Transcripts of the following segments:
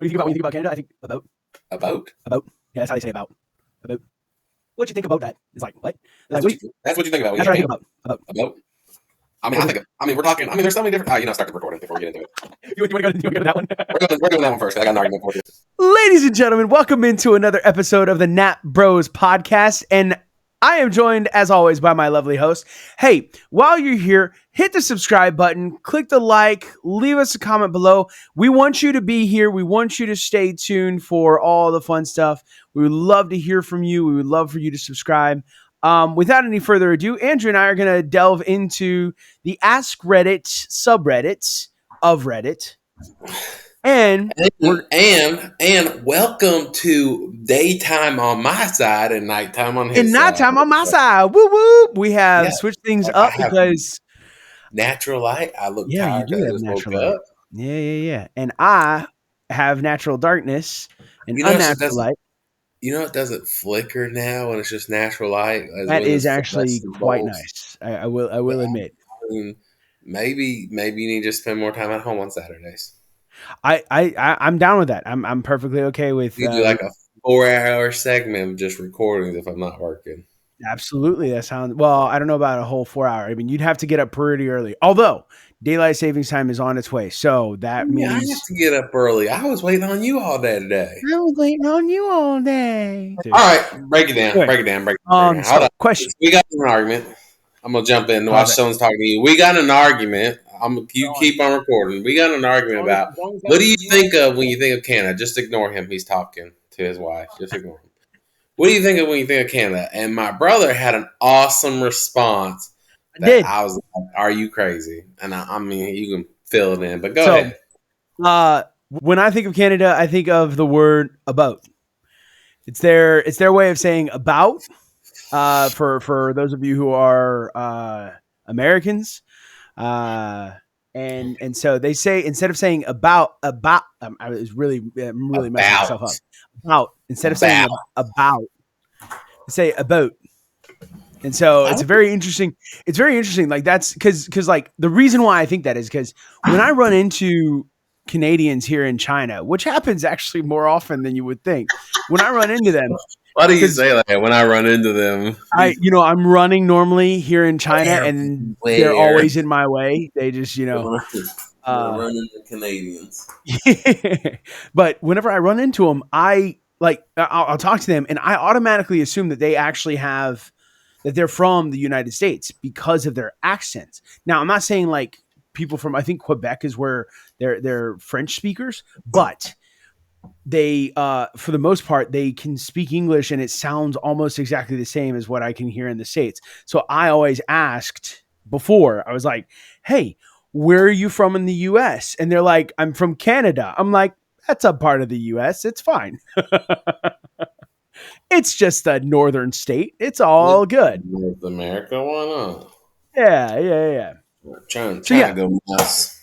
do you think about when you think about Canada? I think about. About. About. Yeah, that's how they say about. About. What you think about that? It's like what? That's, Like, that's what you think about when that's you what I hear think about. about. We're talking. There's so many different. You know, start the recording before we get into it. You want to go to that one? We're doing that one first. I got an argument for you. Ladies and gentlemen, welcome into another episode of the Nap Bros podcast. And I am joined, as always, by my lovely host. Hey, while you're here, hit the subscribe button, click the like, leave us a comment below. We want you to be here. We want you to stay tuned for all the fun stuff. We would love to hear from you. We would love for you to subscribe. Without any further ado, Andrew and I are going to delve into the Ask Reddit subreddits of Reddit. And welcome to daytime on my side and nighttime on his side. And nighttime on my side. Woo woo. We have switched things up because natural light. I look tired. You do have natural light. Yeah. And I have natural darkness and unnatural light. You know, it doesn't flicker now when it's just natural light. That is actually quite nice. I will admit. I mean, maybe you need to spend more time at home on Saturdays. I'm down with that. I'm perfectly okay with. You do like a 4-hour segment of just recordings if I'm not working. Absolutely, that sounds well. I don't know about a whole 4 hour. I mean, you'd have to get up pretty early. Although daylight savings time is on its way, so that means I have to get up early. I was waiting on you all day today. I was waiting on you all day. Dude. All right, break it down. Break it down. Hold on. Question. We got an argument. I'm gonna jump in while someone's talking to you. We got an argument. You keep on recording. We got an argument about what do you think of when you think of Canada? Just ignore him. He's talking to his wife. Just ignore him. What do you think of when you think of Canada? And my brother had an awesome response. I was like, "Are you crazy?" And I mean, you can fill it in, but go ahead. When I think of Canada, I think of the word about. It's their way of saying about. For those of you who are Americans, and so they say instead of saying about, I was really messing myself up. About instead of saying about, say about. And so it's very interesting. It's very interesting. Like that's because like the reason why I think that is because when I run into Canadians here in China, which happens actually more often than you would think, when I run into them. Why do you say that when I run into them? I'm running normally here in China, and they're always in my way. They just, run into Canadians. But whenever I run into them, I'll talk to them, and I automatically assume that they actually that they're from the United States because of their accents. Now, I'm not saying like people from, I think Quebec is where they're French speakers, but they for the most part they can speak English and it sounds almost exactly the same as what I can hear in the States. So I always asked before, I was like, hey, where are you from in the US? And they're like, I'm from Canada. I'm like, that's a part of the US. It's fine. It's just a northern state. It's all good. North America, why not? Yeah. Trying to go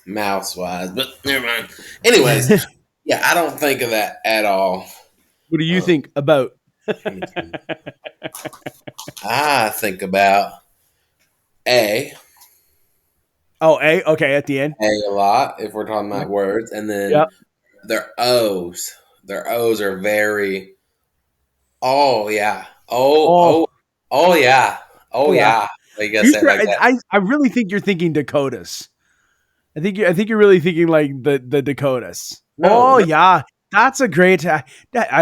mouse wise, but never mind. Anyways. Yeah, I don't think of that at all. What do you think about? I think about A. Oh, A? Okay, at the end. A lot, if we're talking about words. And then their O's. Their O's are very, oh, yeah. Oh, yeah. Oh, yeah. Like I really think you're thinking Dakotas. I think you're really thinking like the Dakotas. No. Yeah, that's a great. I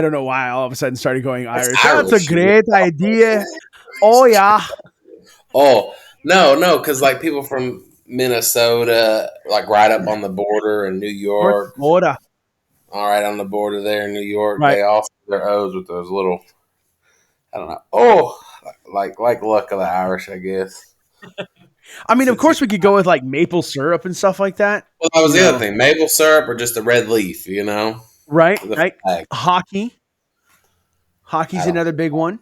don't know why I all of a sudden started going Irish. That's a great idea. Oh yeah. Oh no, because like people from Minnesota, like right up on the border in New York. Border. All right, on the border there in New York, right. They also their O's with those little. I don't know. Oh, like luck of the Irish, I guess. I mean, of course, we could go with like maple syrup and stuff like that. Well, that was the other thing: maple syrup or just a red leaf, Right. Hockey's another big one.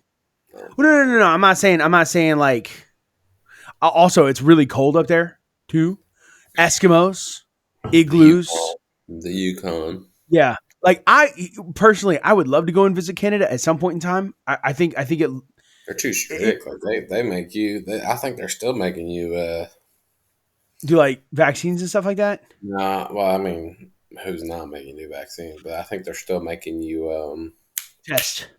No. I'm not saying like. Also, it's really cold up there too. Eskimos, igloos, the Yukon. Yeah, like I personally, I would love to go and visit Canada at some point in time. I think it. They're too strict. Like they make you. I think they're still making you do like vaccines and stuff like that. Nah, well, I mean, who's not making new vaccines, but I think they're still making you. Test.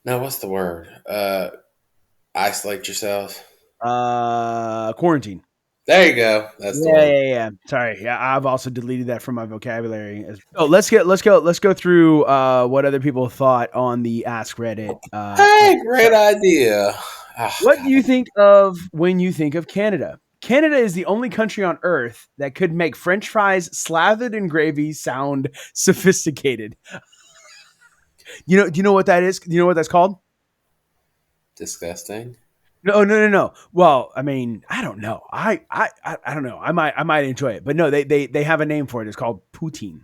No, what's the word? Isolate yourself. Quarantine. There you go. That's the Yeah, one. yeah, yeah. Sorry. Yeah, I've also deleted that from my vocabulary. Oh, let's go through what other people thought on the Ask Reddit. Hey, great So, idea. Oh, what do God. you think of when you think of Canada? Canada is the only country on Earth that could make French fries slathered in gravy sound sophisticated. Do you know what that is? Do you know what that's called? Disgusting. No, no, no, no. Well, I mean, I don't know. I don't know. I might enjoy it, but no, they have a name for it. It's called poutine.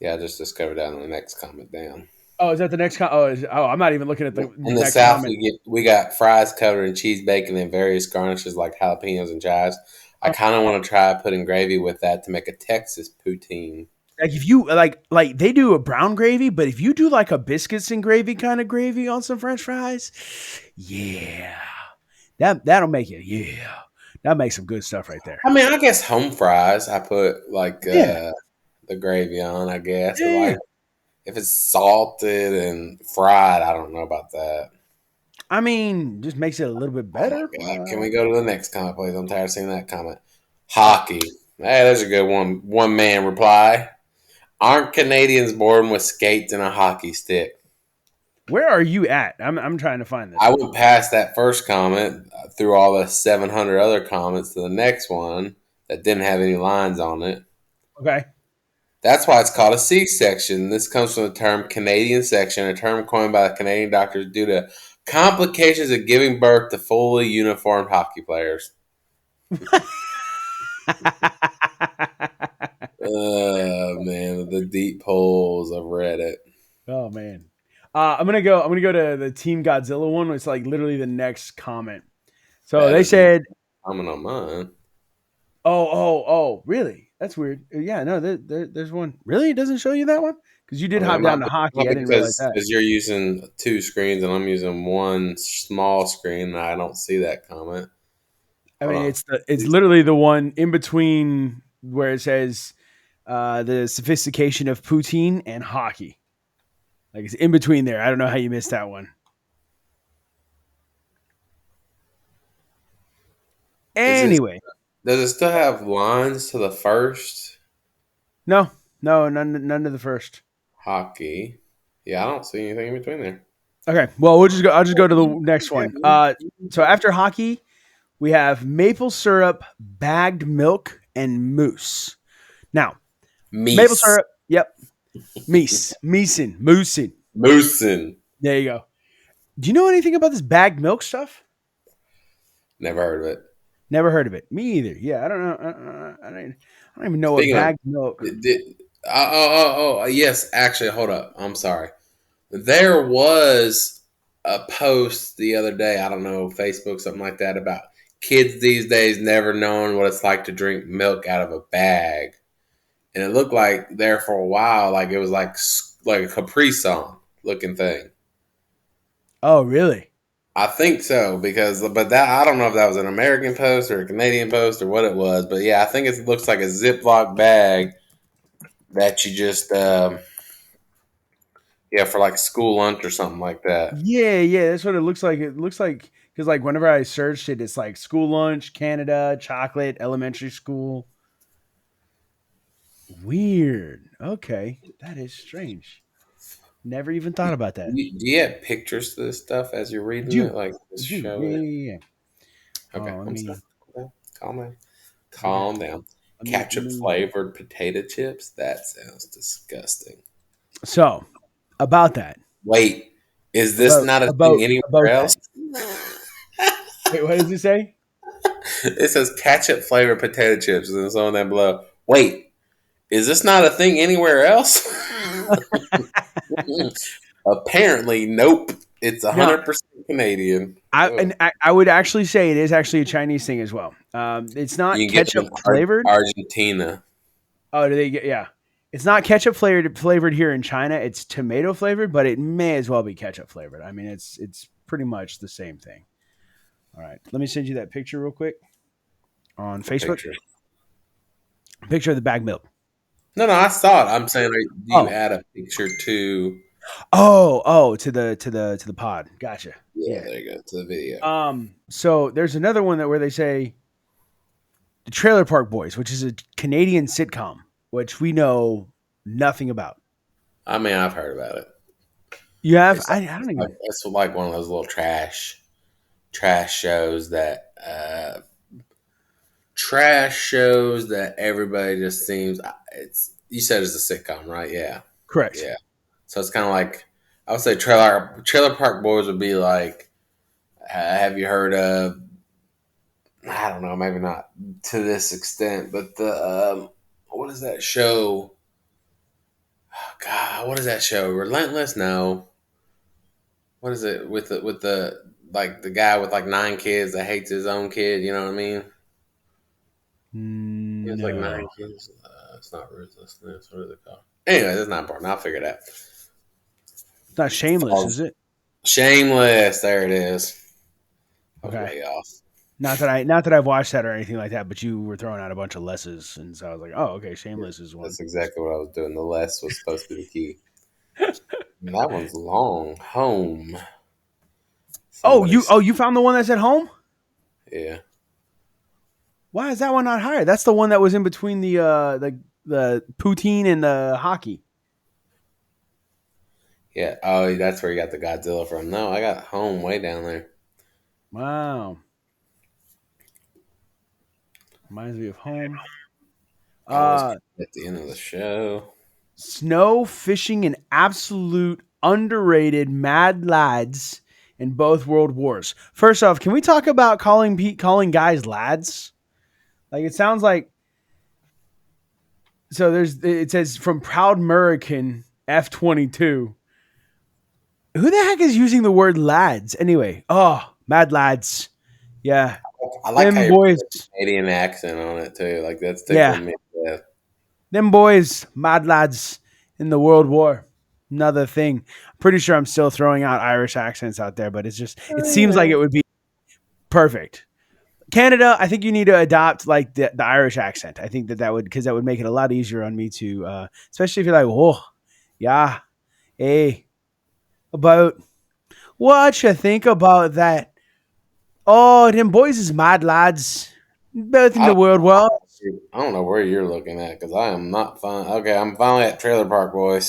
Yeah, I just discovered that on the next comment down. Oh, is that the next? I'm not even looking at the In the next South, comment. we got fries covered in cheese, bacon, and various garnishes like jalapenos and chives. I kind of want to try putting gravy with that to make a Texas poutine. Like if you like they do a brown gravy, but if you do like a biscuits and gravy kind of gravy on some French fries, yeah, that'll make it. Yeah, that makes some good stuff right there. I mean, I guess home fries. I put like Yeah, the gravy on. I guess, but yeah. like if it's salted and fried, I don't know about that. I mean, just makes it a little bit Oh my better. god! Can we go to the next comment, please? I'm tired of seeing that comment. Hockey. Hey, there's a good one. One man reply. Aren't Canadians born with skates and a hockey stick? Where are you at? I'm trying to find this I one. went past that first comment through all the 700 other comments to the next one that didn't have any lines on it. Okay. That's why it's called a C-section. This comes from the term Canadian section, a term coined by the Canadian doctors due to complications of giving birth to fully uniformed hockey players. Oh man, the deep holes of Reddit. Oh man. I'm gonna go to the Team Godzilla one. It's like literally the next comment. So That they is said, comment on mine. oh, really? That's weird. Yeah, no, there's one. Really, it doesn't show you that one because you I did mean, hop down to it might hockey. I be didn't realize because that. you're using two screens and I'm using one small screen, and I don't see that comment. I Hold mean, on. it's literally the one in between where it says the sophistication of poutine and hockey. Like it's in between there. I don't know how you missed that one. Is it? Anyway, Does it still have lines to the first no, no, none of the first. hockey? Yeah, I don't see anything in between there. Okay, well we'll just go. I'll just go to the next one. So after hockey, we have maple syrup, bagged milk, and mousse. Now, maple Meese. syrup. Yep, moosin. Moosin. There you go. Do you know anything about this bagged milk stuff? Never heard of it. Never heard of it. Me either. Yeah, I don't know. I don't even know what Speaking of, bagged milk. did, yes, actually, hold up. I'm sorry. There was a post the other day, I don't know, Facebook, something like that, about kids these days never knowing what it's like to drink milk out of a bag. And it looked like there for a while, like it was like a Capri Sun looking thing. Oh, really? I think so but that I don't know if that was an American post or a Canadian post or what it was, but yeah, I think it looks like a Ziploc bag that you just yeah, for like school lunch or something like that. Yeah, yeah. That's what it looks like. It looks like because like whenever I searched it, it's like school lunch, Canada, chocolate, elementary school. Weird. Okay, that is strange. Never even thought about that. Do you have pictures to this stuff as you're I reading it? do. Like I just do. show Yeah, it. yeah, yeah. Okay, Oh, let I'm sorry. me. Calm down. Yeah. Calm down. Let Ketchup me. flavored potato chips? That sounds disgusting. So about that. Wait, is this not a thing anywhere About that. else? Wait, what does it say? It says ketchup flavored potato chips, and then someone down below. Wait, is this not a thing anywhere else? Apparently, nope. It's No, 100% Canadian. Ugh. I would actually say it is actually a Chinese thing as well. It's not You can get them ketchup in flavored. Argentina. Oh, do they get? Yeah, it's not ketchup flavored here in China. It's tomato flavored, but it may as well be ketchup flavored. I mean, it's pretty much the same thing. All right, let me send you that picture real quick on What Facebook. picture? Picture of the bag milk. No, I saw it. I'm saying, do you Oh, add a picture to? to the pod. Gotcha. Yeah, Yeah. there you go, to the video. So there's another one that where they say the Trailer Park Boys, which is a Canadian sitcom, which we know nothing about. I mean, I've heard about it. You have? It's I don't even. it's like one of those little trash shows that everybody just seems. It's you said it's a sitcom, right? Yeah, Correct. yeah. So it's kind of like I would say Trailer Park Boys would be like. Have you heard of? I don't know, maybe not to this extent, but the what is that show? Oh, God, what is that show? Relentless? No. What is it with the like the guy with like 9 kids that hates his own kid? You know what I mean? He has like nine No. kids. It's not ruthlessness. What is it called? Anyway, that's not important. I'll figure it out. It's not Shameless, Falls- is it? Shameless. There it is. I was Okay. way off. Not that I've watched that or anything like that, but you were throwing out a bunch of lesses, and so I was like, oh, okay, Yeah, Shameless is one. that's exactly what I was doing. The less was supposed to be the key. And that one's long. Home. Somebody's. You found the one that's at home? Yeah. Why is that one not higher? That's the one that was in between the poutine and the hockey. Yeah. Oh, that's where you got the Godzilla from. No, I got home way down there. Wow. Reminds me of home. Always Uh at the end of the show. Snow fishing and absolute underrated mad lads in both world wars. First off, can we talk about calling guys lads? Like it sounds like so it says from Proud American F-22. Who the heck is using the word lads anyway? Oh, mad lads. Yeah. I like how Them you put boys. a Canadian accent on it too. Like that's Yeah. tickling me. Yeah. Them boys, mad lads in the World War. Another thing. Pretty sure I'm still throwing out Irish accents out there, but it seems like it would be perfect. Canada, I think you need to adopt like the Irish accent. I think that would because that would make it a lot easier on me to, especially if you're like, oh, yeah, hey, about what you think about that? Oh, them boys is mad lads, both in I the don't, world war. I don't know where you're looking at because I am not fine. Okay, I'm finally at Trailer Park Boys.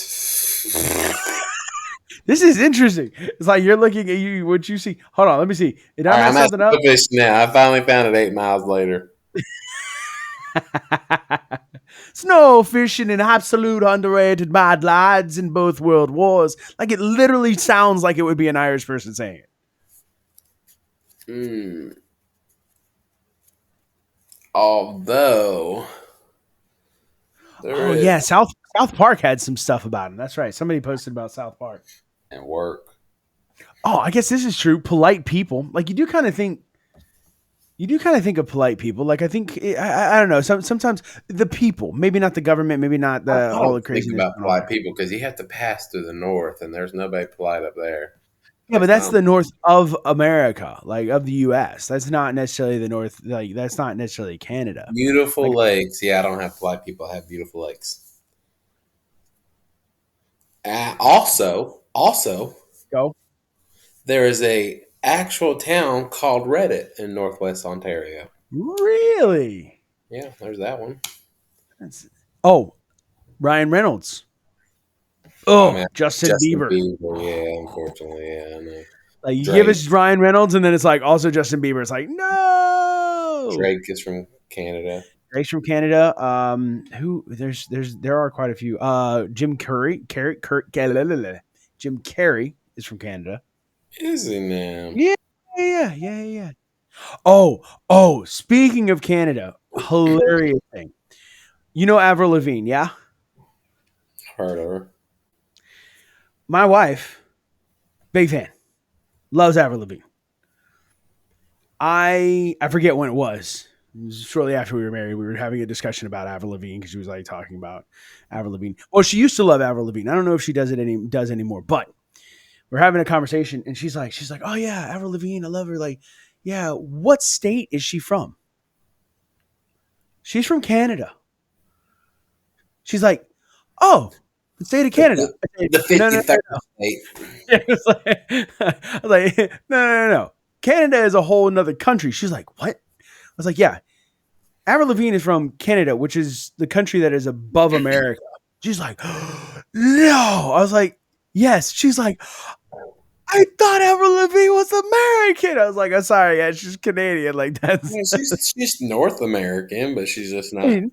This is interesting. It's like you're looking at you. What you see? Hold on, let me see. Did I All right, mess I'm at something up? Fish now. I finally found it 8 miles later. Snow fishing and absolute underrated mad lads in both world wars. Like it literally sounds like it would be an Irish person saying it. Mm. Although there Oh yeah, is South Park had some stuff about him. That's right. Somebody posted about South Park. and work. Oh, I guess this is true. Polite people. Like you do kind of think of polite people. Like I think I don't know. Sometimes the people, maybe not the government, maybe not the I all don't the think craziness about going on. polite people because you have to pass through the north, and there's nobody polite up there. At Yeah, but least I that's don't. the north of America, like of the U.S. That's not necessarily the north. Like that's not necessarily Canada. Beautiful Like lakes. Yeah, I don't have polite people. I have beautiful lakes. Also, go there is a actual town called Reddit in Northwest Ontario. really. Yeah, there's that one. That's, oh, Ryan Reynolds. Oh Oh, man, Justin Justin Bieber. Bieber. Yeah, unfortunately, yeah, I know. Like you give Drake. us Ryan Reynolds, and then it's like also Justin Bieber. It's like no. Drake is from Canada. Drake's from Canada. Who there are quite a few. Jim Jim Carrey is from Canada. Is he now? Yeah, yeah. Oh. Speaking of Canada, hilarious thing. You know Avril Lavigne, yeah? Heard of her. My wife, big fan, loves Avril Lavigne. I forget when it was. It was shortly after we were married. We were having a discussion about Avril Lavigne because she was like talking about Avril Lavigne. Well, she used to love Avril Lavigne. I don't know if she does anymore, but we're having a conversation and she's like, oh yeah, Avril Lavigne, I love her. Like, yeah, what state is she from? She's from Canada. She's like, "Oh, the state of Canada." The, I said, the "No, no, no, 53rd no." state. It was like, I was like, "No, no, no, no. Canada is a whole nother country." She's like, "What?" I was like, "Yeah, Avril Lavigne is from Canada, which is the country that is above America." She's like, "No." I was like, "Yes." She's like, "I thought Avril Lavigne was American." I was like, "I'm sorry, yeah, she's Canadian." Like that's Yeah, she's North American, but she's just I not mean,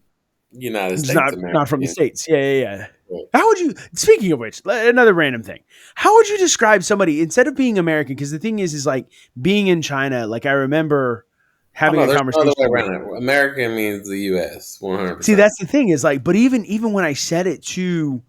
United it's States not from the American. states. Yeah, yeah, yeah. But How would you? Speaking of which, another random thing. How would you describe somebody instead of being American? Because the thing is like being in China. Like I remember oh having no, a there's no other way conversation. around it. American means the U.S. See, 100%. that's the thing is like, but even when I said it to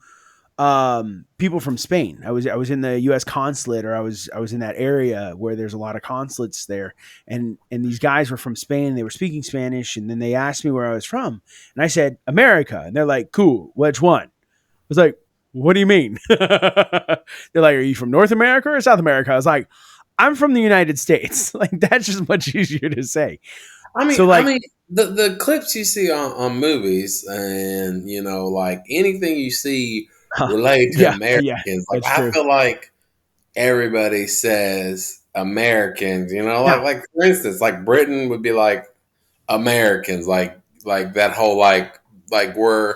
people from Spain, I was in the U.S. consulate, or I was in that area where there's a lot of consulates there, and these guys were from Spain. They were speaking Spanish, and then they asked me where I was from, and I said America, and they're like, "Cool, which one?" I was like, "What do you mean?" They're like, "Are you from North America or South America?" I was like, "I'm from the United States." Like that's just much easier to say. I mean, So I like, mean, the clips you see on movies, and like anything you see related to yeah, yeah, Americans, like that's I true. feel like everybody says Americans. Now, like for instance, like Britain would be like Americans, like that whole like we're.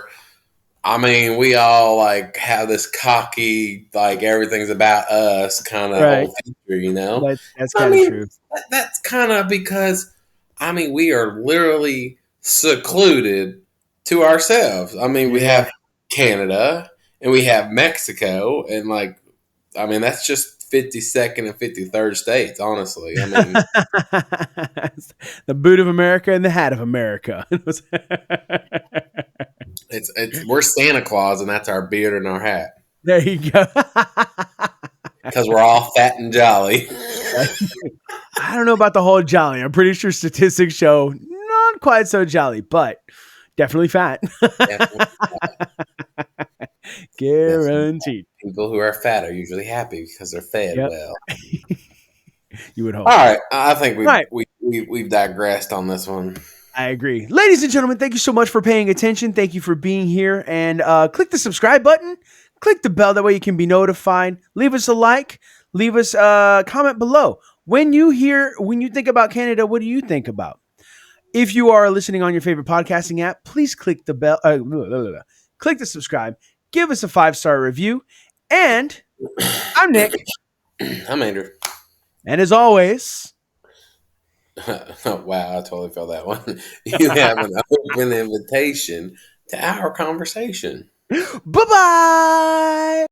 I mean, we all like have this cocky, like everything's about us kind of right? whole feature. That's I kind of mean, true. that's kind of because, I mean, we are literally secluded to ourselves. I mean, we Yeah. have Canada and we have Mexico, and like, I mean, that's just 52nd and 53rd states, honestly. I mean, The boot of America and the hat of America. it's we're Santa Claus, and that's our beard and our hat There you go. because we're all fat and jolly. I don't know about the whole jolly. I'm pretty sure statistics show not quite so jolly, but definitely fat. Definitely, definitely. Guaranteed. People who are fat are usually happy because they're fed Yep. well. You would All hope. right, I think Right. we've digressed on this one. I agree. Ladies and gentlemen, thank you so much for paying attention. Thank you for being here. And click the subscribe button. Click the bell. That way you can be notified. Leave us a like. Leave us a comment below. When you think about Canada, what do you think about? If you are listening on your favorite podcasting app, please click the bell. Click the subscribe. Give us a 5-star review. And I'm Nick. I'm Andrew. And as always, Oh, wow, I totally felt that one. You have an open invitation to our conversation. bye bye.